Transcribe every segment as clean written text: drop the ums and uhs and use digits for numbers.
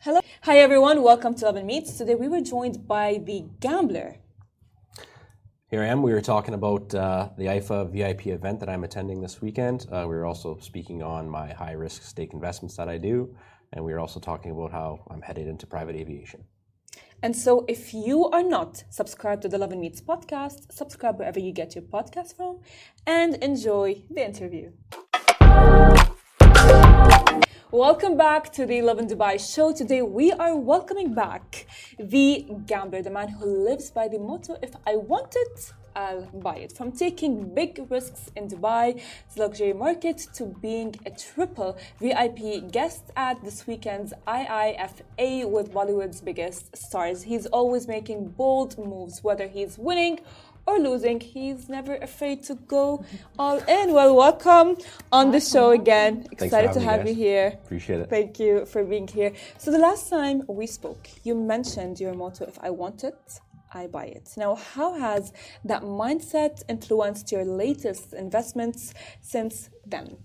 Hello. Hi, everyone. Welcome to Lovin Meets. Today we were joined by the Gambler. Here I am. We were talking about the IIFA VIP event that I'm attending this weekend. We were also speaking on my high-risk stake investments that I do. And we were also talking about how I'm headed into private aviation. And so if you are not subscribed to the Lovin Meets podcast, subscribe wherever you get your podcast from and enjoy the interview. Welcome back to the Lovin Dubai show. Today we are welcoming back the gambler, the man who lives by the motto, if I want it, I'll buy it. From taking big risks in Dubai's luxury market to being a triple VIP guest at this weekend's IIFA with Bollywood's biggest stars. He's always making bold moves, whether he's winning or losing. He's never afraid to go all in. Well, welcome on the show again. Excited to have you here. Appreciate it. Thank you for being here. So the last time we spoke, you mentioned your motto, if I want it, I buy it. Now, how has that mindset influenced your latest investments since then?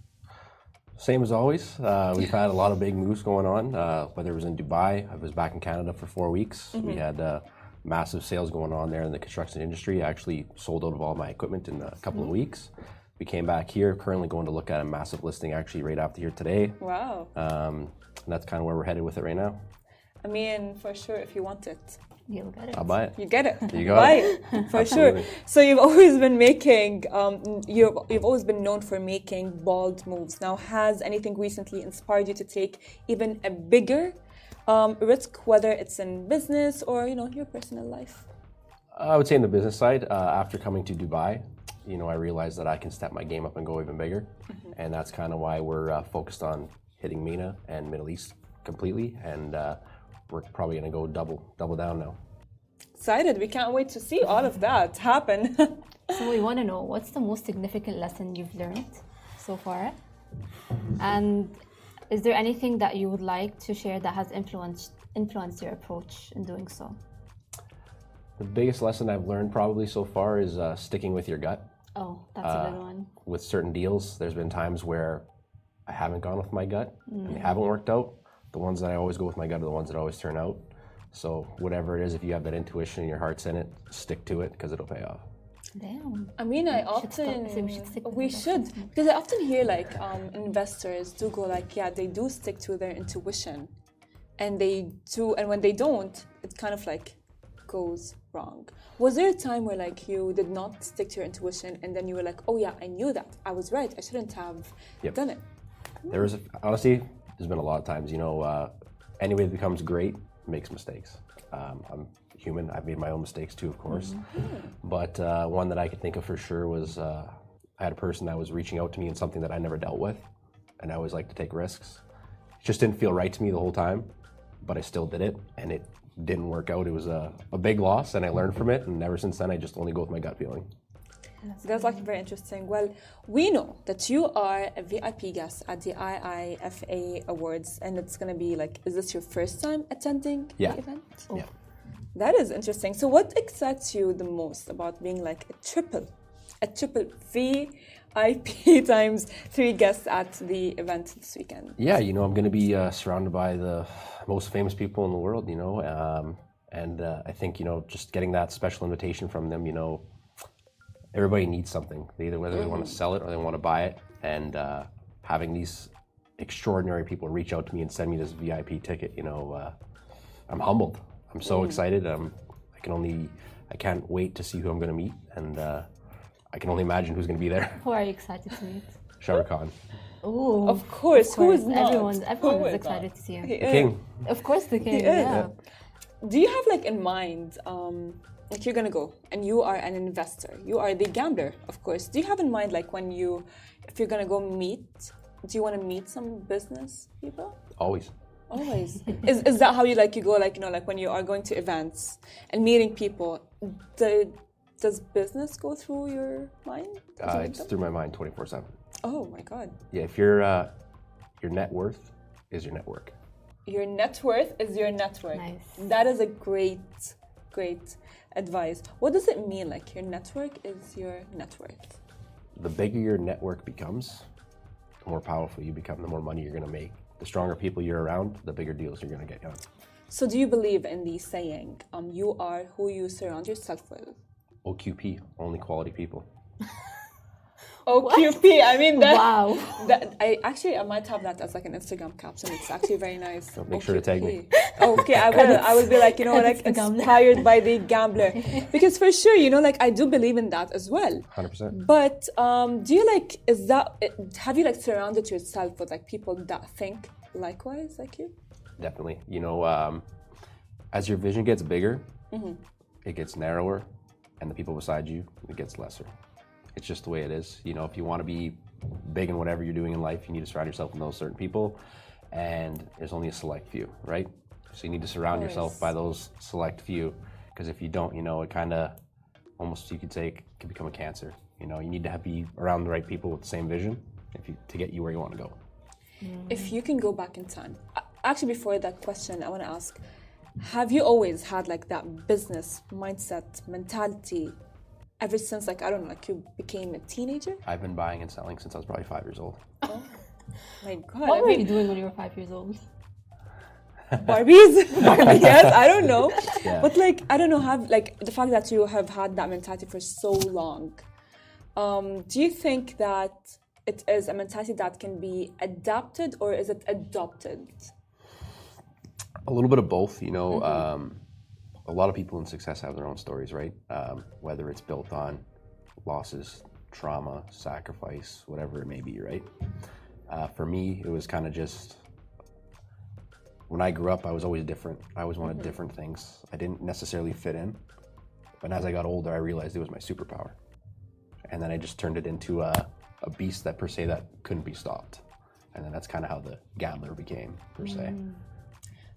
Same as always. We've had a lot of big moves going on, whether it was in Dubai. I was back in Canada for 4 weeks. We had massive sales going on there in the construction industry. I actually sold out of all my equipment in a couple of weeks. We came back here, currently going to look at a massive listing actually right after here today. Wow. And that's kind of where we're headed with it right now. I mean, for sure, if you want it, you'll get it. I'll buy it. You get it. There you go. Buy it, for sure. So you've always been making, you've always been known for making bold moves. Now, has anything recently inspired you to take even a bigger risk, whether it's in business or your personal life? I would say in the business side, after coming to Dubai, I realized that I can step my game up and go even bigger, and that's kind of why we're focused on hitting MENA and Middle East completely, and we're probably going to go double down now. Excited! We can't wait to see all of that happen. So we want to know, what's the most significant lesson you've learned so far, and is there anything that you would like to share that has influenced your approach in doing so? The biggest lesson I've learned probably so far is sticking with your gut. Oh, that's a good one. With certain deals, there's been times where I haven't gone with my gut and they haven't worked out. The ones that I always go with my gut are the ones that always turn out. So whatever it is, if you have that intuition and your heart's in it, stick to it because it'll pay off. Damn. I mean, we should, because I often hear investors do go they do stick to their intuition, and they do, and when they don't, it kind of goes wrong. Was there a time where you did not stick to your intuition, and then you were like, oh yeah, I knew that, I was right, I shouldn't have done it? There was honestly, there's been a lot of times. Anybody that becomes great makes mistakes. I'm human. I've made my own mistakes too, of course. But one that I could think of for sure was I had a person that was reaching out to me in something that I never dealt with, and I always like to take risks. It just didn't feel right to me the whole time, but I still did it, and it didn't work out. It was a big loss, and I learned from it, and ever since then, I just only go with my gut feeling. That's very interesting. Well, we know that you are a VIP guest at the IIFA Awards, and it's going to be is this your first time attending the event? Yeah. That is interesting. So what excites you the most about being a triple VIP times 3 guests at the event this weekend? Yeah, I'm going to be surrounded by the most famous people in the world, and I think, just getting that special invitation from them, everybody needs something, whether they want to sell it or they want to buy it, and having these extraordinary people reach out to me and send me this VIP ticket, I'm humbled. I'm so excited. I can't wait to see who I'm going to meet, and I can only imagine who's going to be there. Who are you excited to meet? Shah Rukh Khan. Oh, of course. Who is not? Everyone is excited to see him. The king. Of course, the king. Yeah. Do you have in mind? You're gonna go and you are an investor, you are the gambler, of course. Do you have in mind if you're gonna go meet, do you want to meet some business people? Always. Is that how you go when you are going to events and meeting people, does business go through your mind? It's through my mind 24/7. Oh my God. Yeah, if your net worth is your network. Your net worth is your network. Nice. That is a great advice. What does it mean? Your network is your net worth? The bigger your network becomes, the more powerful you become, the more money you're going to make. the stronger people you're around, the bigger deals you're going to get on. So do you believe in the saying, you are who you surround yourself with? OQP, only quality people. OQP, I mean that. Wow. I might have that as like an Instagram caption. It's actually very nice. So make sure to tag me. Okay, I will. I will be like, like inspired by the gambler, because for sure, like I do believe in that as well. 100%. But do you have you like surrounded yourself with like people that think likewise like you? Definitely. As your vision gets bigger, it gets narrower, and the people beside you, it gets lesser. It's just the way it is. If you want to be big in whatever you're doing in life, you need to surround yourself with those certain people, and there's only a select few, right? So you need to surround yourself by those select few, because if you don't, it kind of, almost you could say, it can become a cancer. You need to be around the right people with the same vision to get you where you want to go. If you can go back in time, actually before that question, I want to ask, have you always had like that business mindset, mentality, ever since like, I don't know, like you became a teenager? I've been buying and selling since I was probably 5 years old. Oh my God. What were you doing when you were 5 years old? Barbies, yes, I don't know. Yeah. But like, I don't know, the fact that you have had that mentality for so long, do you think that it is a mentality that can be adapted, or is it adopted? A little bit of both, a lot of people in success have their own stories, right? Whether it's built on losses, trauma, sacrifice, whatever it may be, right? For me, it was kind of just, when I grew up, I was always different. I always wanted different things. I didn't necessarily fit in. But as I got older, I realized it was my superpower. And then I just turned it into a beast that per se that couldn't be stopped. And then that's kind of how the gambler became, per se.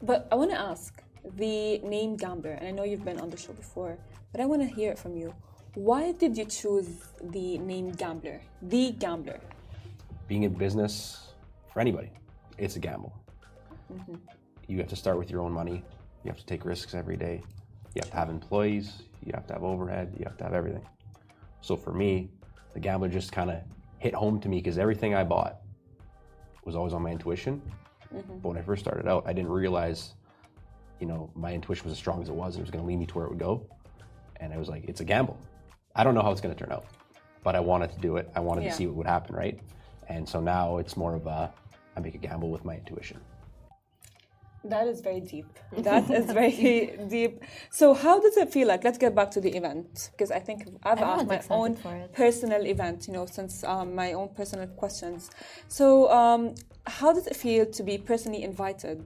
But I want to ask, the name Gambler, and I know you've been on the show before, but I want to hear it from you. Why did you choose the name Gambler, the Gambler? Being in business, for anybody, it's a gamble. You have to start with your own money. You have to take risks every day. You have to have employees. You have to have overhead. You have to have everything. So for me, the Gambler just kind of hit home to me, because everything I bought was always on my intuition. But when I first started out, I didn't realize, my intuition was as strong as it was, and it was going to lead me to where it would go. And I was like, it's a gamble. I don't know how it's going to turn out, but I wanted to do it. I wanted to see what would happen, right? And so now it's more of I make a gamble with my intuition. That is very deep. That is very deep. So how does it feel like? Let's get back to the event, because I think I've asked my own personal event, since my own personal questions. So how does it feel to be personally invited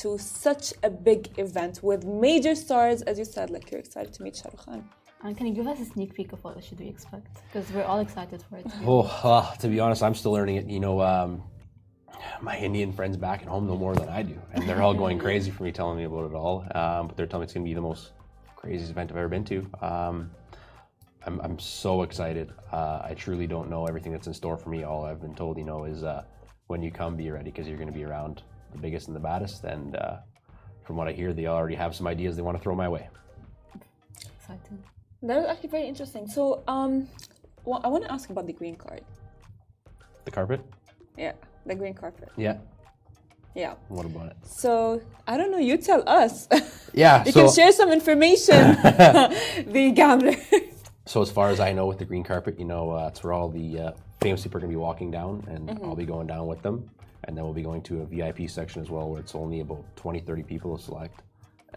to such a big event with major stars, as you said, like you're excited to meet Shah Rukh Khan? And can you give us a sneak peek of what should we expect? Because we're all excited for it. To be honest, I'm still learning it. My Indian friends back at home know more than I do, and they're all going crazy for me, telling me about it all. But they're telling me it's going to be the most craziest event I've ever been to. I'm so excited. I truly don't know everything that's in store for me. All I've been told, is when you come, be ready, because you're going to be around the biggest and the baddest. And from what I hear, they already have some ideas they want to throw my way. Exciting. That was actually very interesting. So I want to ask about the green card. The carpet? Yeah. The green carpet. Yeah. Yeah. What about it? So, I don't know, you tell us. Yeah. You can share some information, the Gambler. So as far as I know with the green carpet, it's where all the famous people are going to be walking down, and I'll be going down with them. And then we'll be going to a VIP section as well, where it's only about 20, 30 people to select.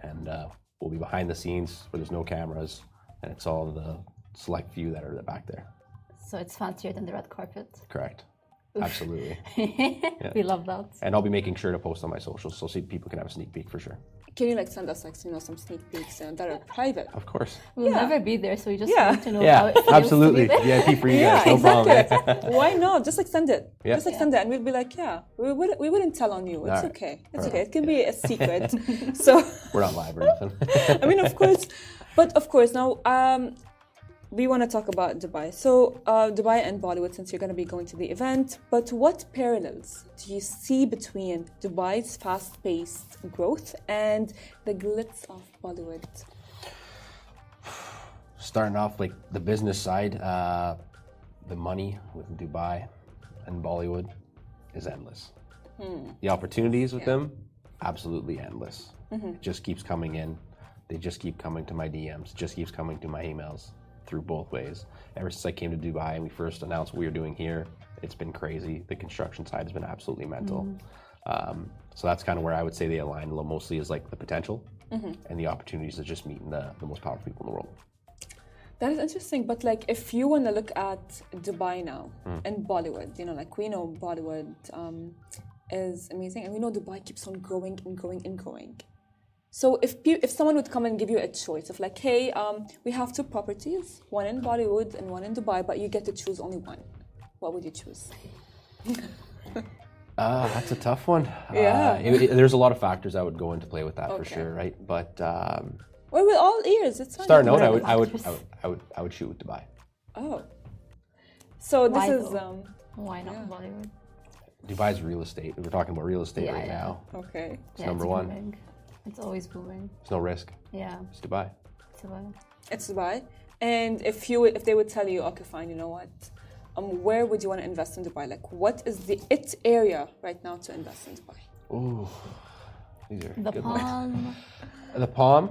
And we'll be behind the scenes where there's no cameras, and it's all the select few that are back there. So it's fancier than the red carpet. Correct. Absolutely. We love that. And I'll be making sure to post on my socials so people can have a sneak peek for sure. Can you send us some sneak peeks that are private? Of course. We'll never be there, so we just need to know how it feels. Absolutely. VIP for you guys, no problem. Why not? Just send it. Yeah. Just send it, and we'll be like, we wouldn't tell on you. It's okay. It's okay. It can be a secret. So we're not live or nothing. I mean, of course. Now, we want to talk about Dubai. So, Dubai and Bollywood, since you're going to be going to the event, but what parallels do you see between Dubai's fast-paced growth and the glitz of Bollywood? Starting off the business side, the money with Dubai and Bollywood is endless. The opportunities with them, absolutely endless. It just keeps coming in. They just keep coming to my DMs. It just keeps coming to my emails through both ways. Ever since I came to Dubai and we first announced what we were doing here, it's been crazy. The construction side has been absolutely mental. So that's kind of where I would say they align mostly is like the potential and the opportunities of just meeting the most powerful people in the world. That is interesting, but like if you want to look at Dubai now and Bollywood, you know, like we know Bollywood is amazing, and we know Dubai keeps on growing and growing and growing. So if someone would come and give you a choice of like, hey, we have two properties, one in Bollywood and one in Dubai, but you get to choose only one, what would you choose? That's a tough one. Yeah. There's a lot of factors that would go into play with that for sure, right? But well, with all ears, it's fine. starting out, I would shoot with Dubai. Oh, so this Why is though? Why not Bollywood? Dubai's real estate. We're talking about real estate right now. okay. It's number one. Booming. It's always booming. There's no risk. Yeah, It's Dubai. it's about It's Dubai, and if they would tell you, okay, fine, you know what, where would you want to invest in Dubai? Like, what is the area right now to invest in Dubai? Ooh, these are the good ones. palm. The Palm.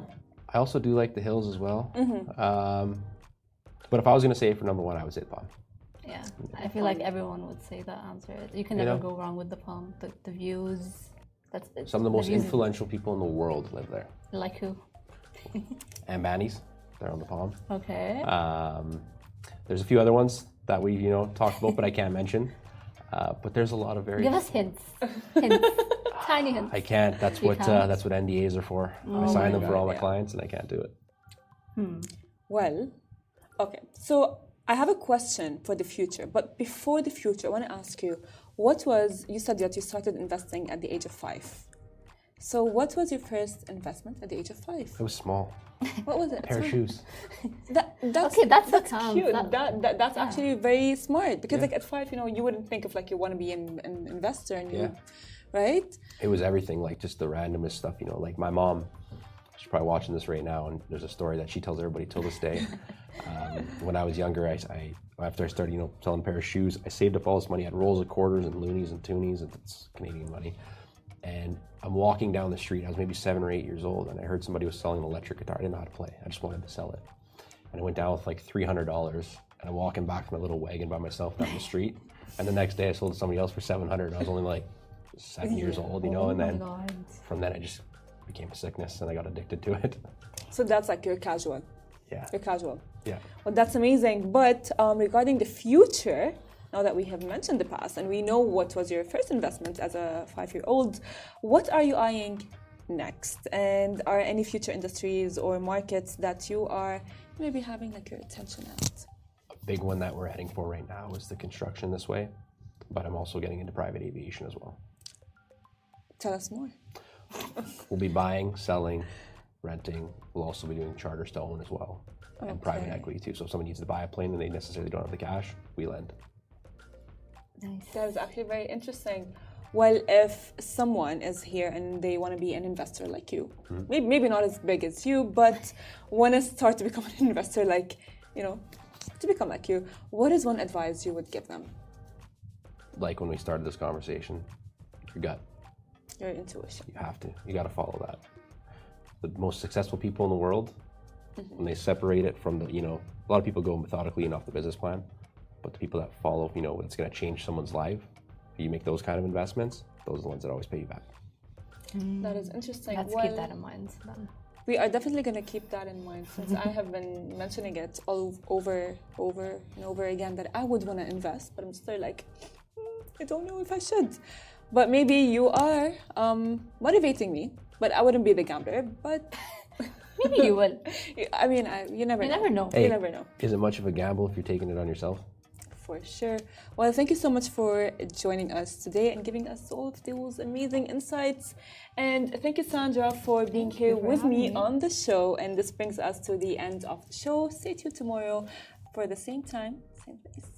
I also do like the hills as well. But if I was going to say for number one, I would say the Palm. Yeah, I feel like everyone would say that answer. You can never go wrong with the palm. The views. That's Some of the most views- influential people in the world live there. Like who? Ambanis, they're on the Palm. Okay. There's a few other ones that we talked about, but I can't mention. But there's a lot of very. Give us hints. Hints. Tiny hints. I can't. That's You what can't? that's what NDAs are for. I sign them for all my clients, and I can't do it. Well, okay. So I have a question for the future, but before the future, I want to ask you, you said that you started investing at the age of 5. So what was your first investment at the age of 5? It was small. What was it? A pair of shoes. That's that's cute. that- That's actually very smart because like at 5, you wouldn't think of like you want to be an investor and you, right? It was everything, like just the randomest stuff, like my mom, she's probably watching this right now, and there's a story that she tells everybody till this day. When I was younger, after I started, selling a pair of shoes, I saved up all this money. I had rolls of quarters and loonies and toonies, and it's Canadian money. And I'm walking down the street. I was maybe 7 or 8 years old, and I heard somebody was selling an electric guitar. I didn't know how to play. I just wanted to sell it. And I went down with like $300, and I'm walking back from a little wagon by myself down the street. And the next day, I sold to somebody else for $700, and I was only like 7 years old, and then God. from then it just became a sickness, and I got addicted to it. So that's like your casual. Yeah. You're casual. Yeah. Well, that's amazing. But regarding the future, now that we have mentioned the past and we know what was your first investment as a 5-year-old, what are you eyeing next? And are any future industries or markets that you are maybe having like your attention at? A big one that we're heading for right now is the construction this way, but I'm also getting into private aviation as well. Tell us more. We'll be buying, selling, renting. We'll also be doing charters to own as well, and private equity too. So if someone needs to buy a plane and they necessarily don't have the cash, we lend. Nice. That is actually very interesting. Well, if someone is here and they want to be an investor like you, maybe not as big as you, but want to start to become an investor like, to become like you, what is one advice you would give them? Like when we started this conversation, your gut. Your intuition. You have to. You got to follow that. The most successful people in the world, when they separate it from a lot of people go methodically and off the business plan, but the people that follow, it's going to change someone's life. You make those kind of investments, those are the ones that always pay you back. That is interesting. Let's keep that in mind then. We are definitely going to keep that in mind since I have been mentioning it all over and over again that I would want to invest, but I'm still like, I don't know if I should. But maybe you are motivating me, but I wouldn't be the gambler, but... Maybe you will. I mean, you never know. You never know. Hey, You never know. Is it much of a gamble if you're taking it on yourself? For sure. Well, thank you so much for joining us today and giving us all of those amazing insights. And thank you, Sandra, for being here with me on the show. And this brings us to the end of the show. Stay tuned tomorrow for the same time, same place.